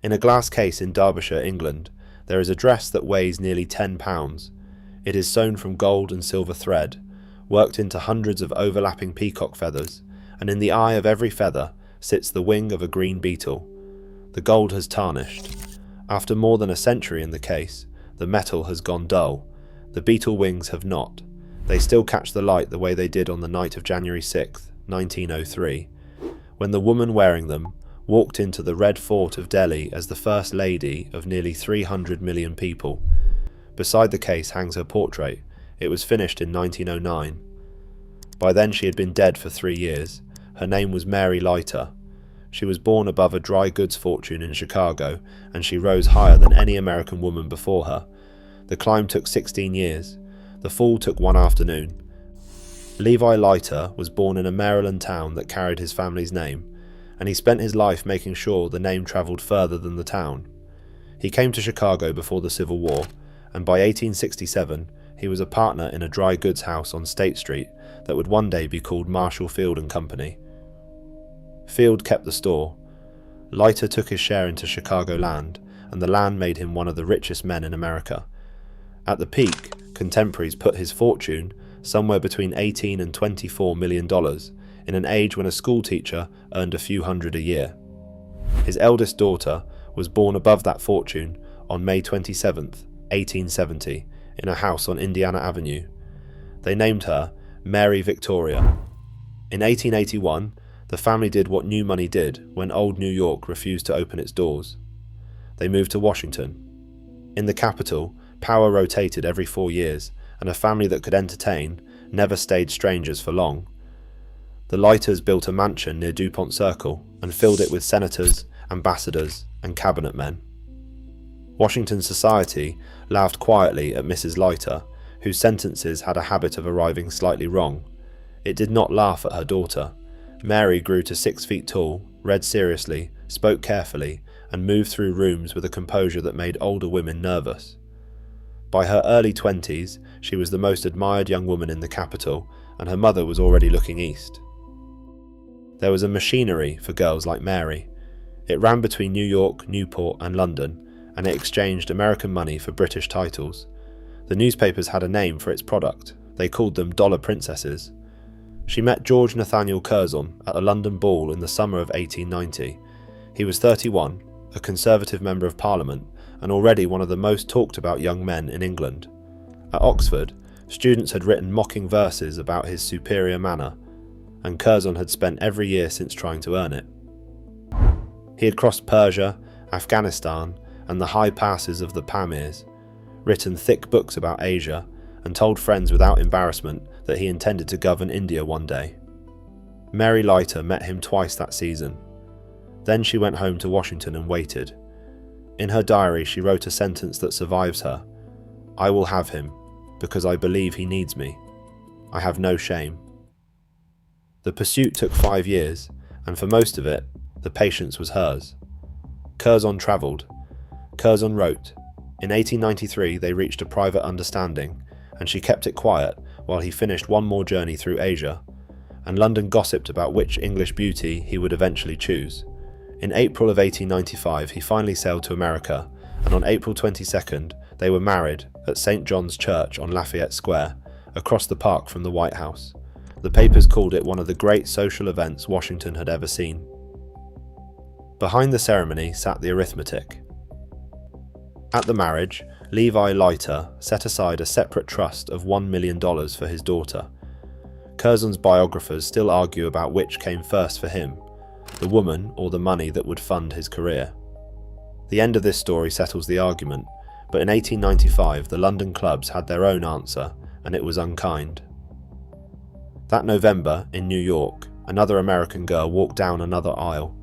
In a glass case in Derbyshire, England, there is a dress that weighs nearly 10 pounds. It is sewn from gold and silver thread, worked into hundreds of overlapping peacock feathers, and in the eye of every feather sits the wing of a green beetle. The gold has tarnished. After more than a century in the case, the metal has gone dull. The beetle wings have not. They still catch the light the way they did on the night of January 6, 1903, when the woman wearing them walked into the Red Fort of Delhi as the First Lady of nearly 300 million people. Beside the case hangs her portrait. It was finished in 1909. By then she had been dead for 3 years. Her name was Mary Leiter. She was born above a dry goods fortune in Chicago, and she rose higher than any American woman before her. The climb took 16 years. The fall took one afternoon. Levi Leiter was born in a Maryland town that carried his family's name, and he spent his life making sure the name travelled further than the town. He came to Chicago before the Civil War, and by 1867 he was a partner in a dry goods house on State Street that would one day be called Marshall Field and Company. Field kept the store. Leiter took his share into Chicago land, and the land made him one of the richest men in America. At the peak, contemporaries put his fortune somewhere between $18 and $24 million, in an age when a schoolteacher earned a few hundred a year. His eldest daughter was born above that fortune on May 27, 1870, in a house on Indiana Avenue. They named her Mary Victoria. In 1881, the family did what new money did when old New York refused to open its doors. They moved to Washington. In the capital, power rotated every 4 years, and a family that could entertain never stayed strangers for long. The Leiters built a mansion near DuPont Circle and filled it with senators, ambassadors, and cabinet men. Washington society laughed quietly at Mrs. Leiter, whose sentences had a habit of arriving slightly wrong. It did not laugh at her daughter. Mary grew to 6 feet tall, read seriously, spoke carefully, and moved through rooms with a composure that made older women nervous. By her early 20s, she was the most admired young woman in the capital, and her mother was already looking east. There was a machinery for girls like Mary. It ran between New York, Newport, and London, and it exchanged American money for British titles. The newspapers had a name for its product. They called them dollar princesses. She met George Nathaniel Curzon at a London ball in the summer of 1890. He was 31, a Conservative Member of Parliament, and already one of the most talked about young men in England. At Oxford, students had written mocking verses about his superior manner, and Curzon had spent every year since trying to earn it. He had crossed Persia, Afghanistan, and the high passes of the Pamirs, written thick books about Asia, and told friends without embarrassment that he intended to govern India one day. Mary Leiter met him twice that season. Then she went home to Washington and waited. In her diary she wrote a sentence that survives her: "I will have him, because I believe he needs me. I have no shame." The pursuit took 5 years, and for most of it, the patience was hers. Curzon travelled. Curzon wrote. In 1893 they reached a private understanding, and she kept it quiet while he finished one more journey through Asia, and London gossiped about which English beauty he would eventually choose. In April of 1895 he finally sailed to America, and on April 22nd they were married at St. John's Church on Lafayette Square, across the park from the White House. The papers called it one of the great social events Washington had ever seen. Behind the ceremony sat the arithmetic. At the marriage, Levi Leiter set aside a separate trust of $1 million for his daughter. Curzon's biographers still argue about which came first for him, the woman or the money that would fund his career. The end of this story settles the argument, but in 1895 the London clubs had their own answer, and it was unkind. That November, in New York, another American girl walked down another aisle.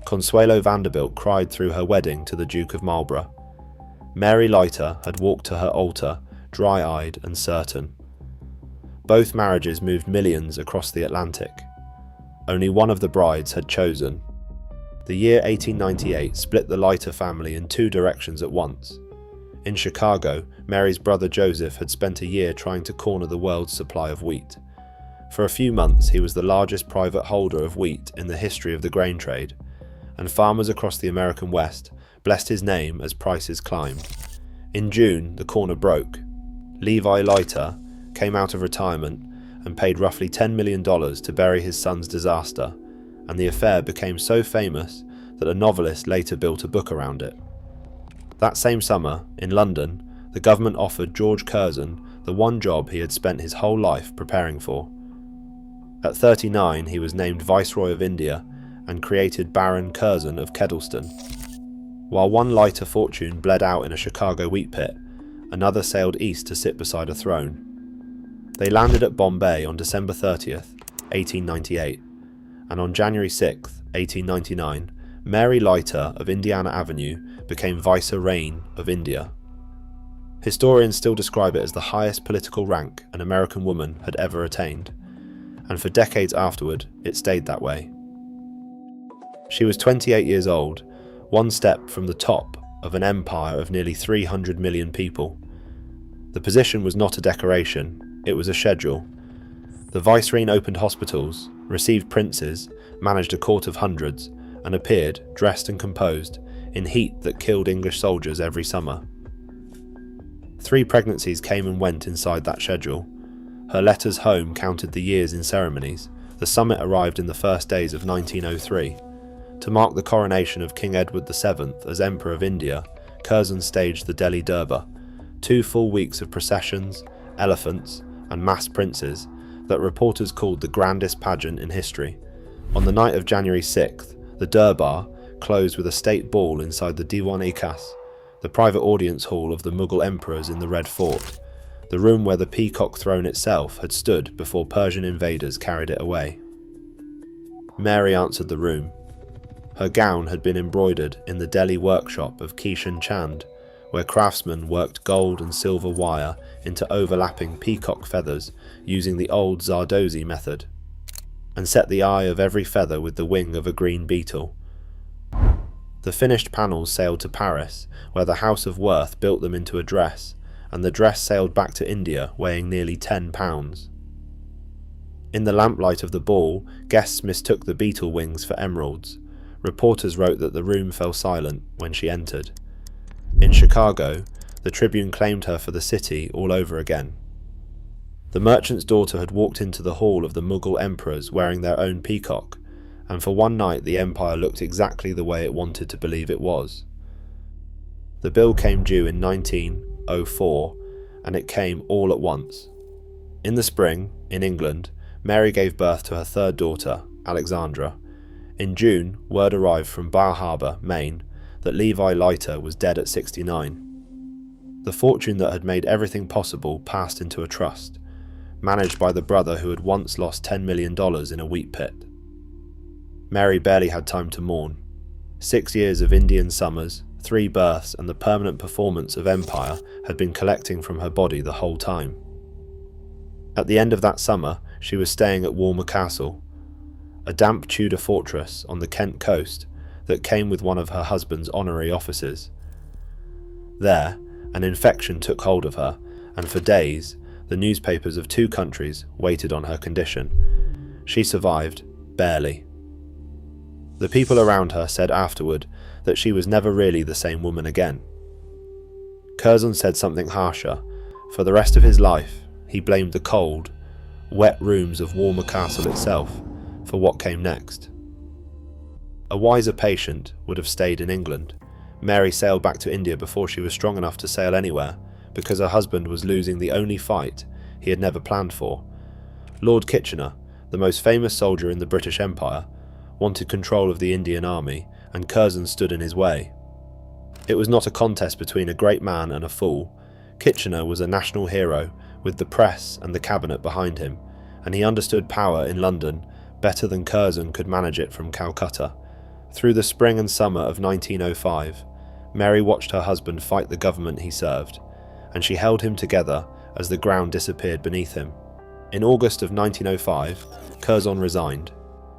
Consuelo Vanderbilt cried through her wedding to the Duke of Marlborough. Mary Leiter had walked to her altar, dry-eyed and certain. Both marriages moved millions across the Atlantic. Only one of the brides had chosen. The year 1898 split the Leiter family in 2 directions at once. In Chicago, Mary's brother Joseph had spent a year trying to corner the world's supply of wheat. For a few months he was the largest private holder of wheat in the history of the grain trade, and farmers across the American West blessed his name as prices climbed. In June, the corner broke. Levi Leiter came out of retirement and paid roughly $10 million to bury his son's disaster, and the affair became so famous that a novelist later built a book around it. That same summer, in London, the government offered George Curzon the one job he had spent his whole life preparing for. At 39, he was named Viceroy of India and created Baron Curzon of Kedleston. While one Leiter fortune bled out in a Chicago wheat pit, another sailed east to sit beside a throne. They landed at Bombay on December 30th, 1898, and on January 6th, 1899, Mary Leiter of Indiana Avenue became Vicereine of India. Historians still describe it as the highest political rank an American woman had ever attained, and for decades afterward, it stayed that way. She was 28 years old, one step from the top of an empire of nearly 300 million people. The position was not a decoration, it was a schedule. The Vicereine opened hospitals, received princes, managed a court of hundreds, and appeared, dressed and composed, in heat that killed English soldiers every summer. 3 pregnancies came and went inside that schedule. Her letters home counted the years in ceremonies. The summit arrived in the first days of 1903. To mark the coronation of King Edward VII as Emperor of India, Curzon staged the Delhi Durbar, 2 full weeks of processions, elephants, and masked princes that reporters called the grandest pageant in history. On the night of January 6th, the Durbar closed with a state ball inside the Diwan-i-Khas, the private audience hall of the Mughal emperors in the Red Fort, the room where the peacock throne itself had stood before Persian invaders carried it away. Mary answered the room. Her gown had been embroidered in the Delhi workshop of Kishan Chand, where craftsmen worked gold and silver wire into overlapping peacock feathers using the old Zardozi method, and set the eye of every feather with the wing of a green beetle. The finished panels sailed to Paris, where the House of Worth built them into a dress, and the dress sailed back to India weighing nearly 10 pounds. In the lamplight of the ball, guests mistook the beetle wings for emeralds. Reporters wrote that the room fell silent when she entered. In Chicago, the Tribune claimed her for the city all over again. The merchant's daughter had walked into the hall of the Mughal emperors wearing their own peacock, and for one night the empire looked exactly the way it wanted to believe it was. The bill came due in 1904, and it came all at once. In the spring, in England, Mary gave birth to her 3rd daughter, Alexandra. In June, word arrived from Bar Harbor, Maine, that Levi Leiter was dead at 69. The fortune that had made everything possible passed into a trust, managed by the brother who had once lost $10 million in a wheat pit. Mary barely had time to mourn. 6 years of Indian summers, 3 births, and the permanent performance of empire had been collecting from her body the whole time. At the end of that summer, she was staying at Walmer Castle, a damp Tudor fortress on the Kent coast that came with one of her husband's honorary offices. There, an infection took hold of her, and for days, the newspapers of 2 countries waited on her condition. She survived, barely. The people around her said afterward that she was never really the same woman again. Curzon said something harsher. For the rest of his life, he blamed the cold, wet rooms of Walmer Castle itself for what came next. A wiser patient would have stayed in England. Mary sailed back to India before she was strong enough to sail anywhere, because her husband was losing the only fight he had never planned for. Lord Kitchener, the most famous soldier in the British Empire, wanted control of the Indian army, and Curzon stood in his way. It was not a contest between a great man and a fool. Kitchener was a national hero, with the press and the cabinet behind him, and he understood power in London better than Curzon could manage it from Calcutta. Through the spring and summer of 1905, Mary watched her husband fight the government he served, and she held him together as the ground disappeared beneath him. In August of 1905, Curzon resigned.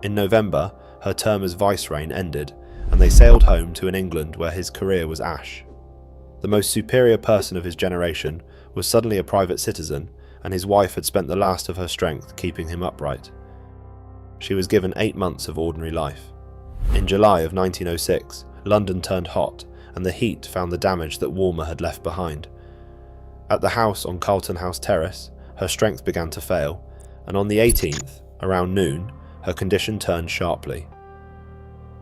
In November, her term as Vicereine ended, and they sailed home to an England where his career was ash. The most superior person of his generation was suddenly a private citizen, and his wife had spent the last of her strength keeping him upright. She was given 8 months of ordinary life. In July of 1906, London turned hot, and the heat found the damage that warmer had left behind. At the house on Carlton House Terrace, her strength began to fail, and on the 18th, around noon, her condition turned sharply.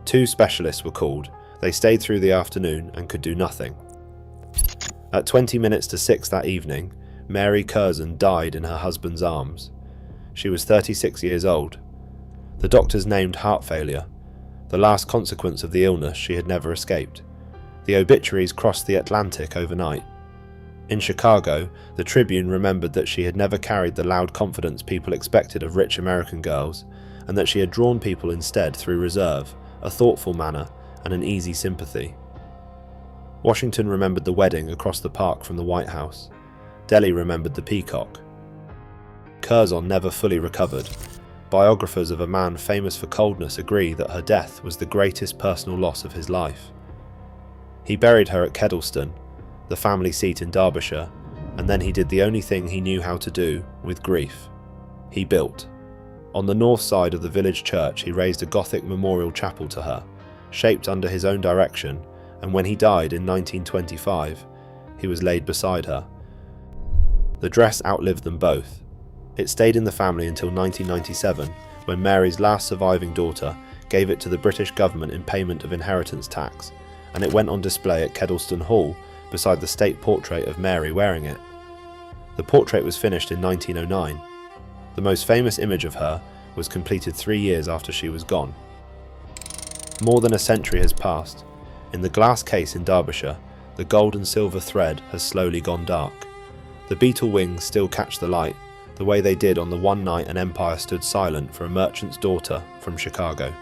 2 specialists were called. They stayed through the afternoon and could do nothing. At 20 minutes to 6 that evening, Mary Curzon died in her husband's arms. She was 36 years old. The doctors named heart failure, the last consequence of the illness she had never escaped. The obituaries crossed the Atlantic overnight. In Chicago, the Tribune remembered that she had never carried the loud confidence people expected of rich American girls, and that she had drawn people instead through reserve, a thoughtful manner, and an easy sympathy. Washington remembered the wedding across the park from the White House. Delhi remembered the peacock. Curzon never fully recovered. Biographers of a man famous for coldness agree that her death was the greatest personal loss of his life. He buried her at Kedleston, the family seat in Derbyshire, and then he did the only thing he knew how to do with grief. He built. On the north side of the village church he raised a Gothic memorial chapel to her, shaped under his own direction, and when he died in 1925, he was laid beside her. The dress outlived them both. It stayed in the family until 1997, when Mary's last surviving daughter gave it to the British government in payment of inheritance tax, and it went on display at Kedleston Hall beside the state portrait of Mary wearing it. The portrait was finished in 1909. The most famous image of her was completed 3 years after she was gone. More than a century has passed. In the glass case in Derbyshire, the gold and silver thread has slowly gone dark. The beetle wings still catch the light, the way they did on the one night an empire stood silent for a merchant's daughter from Chicago.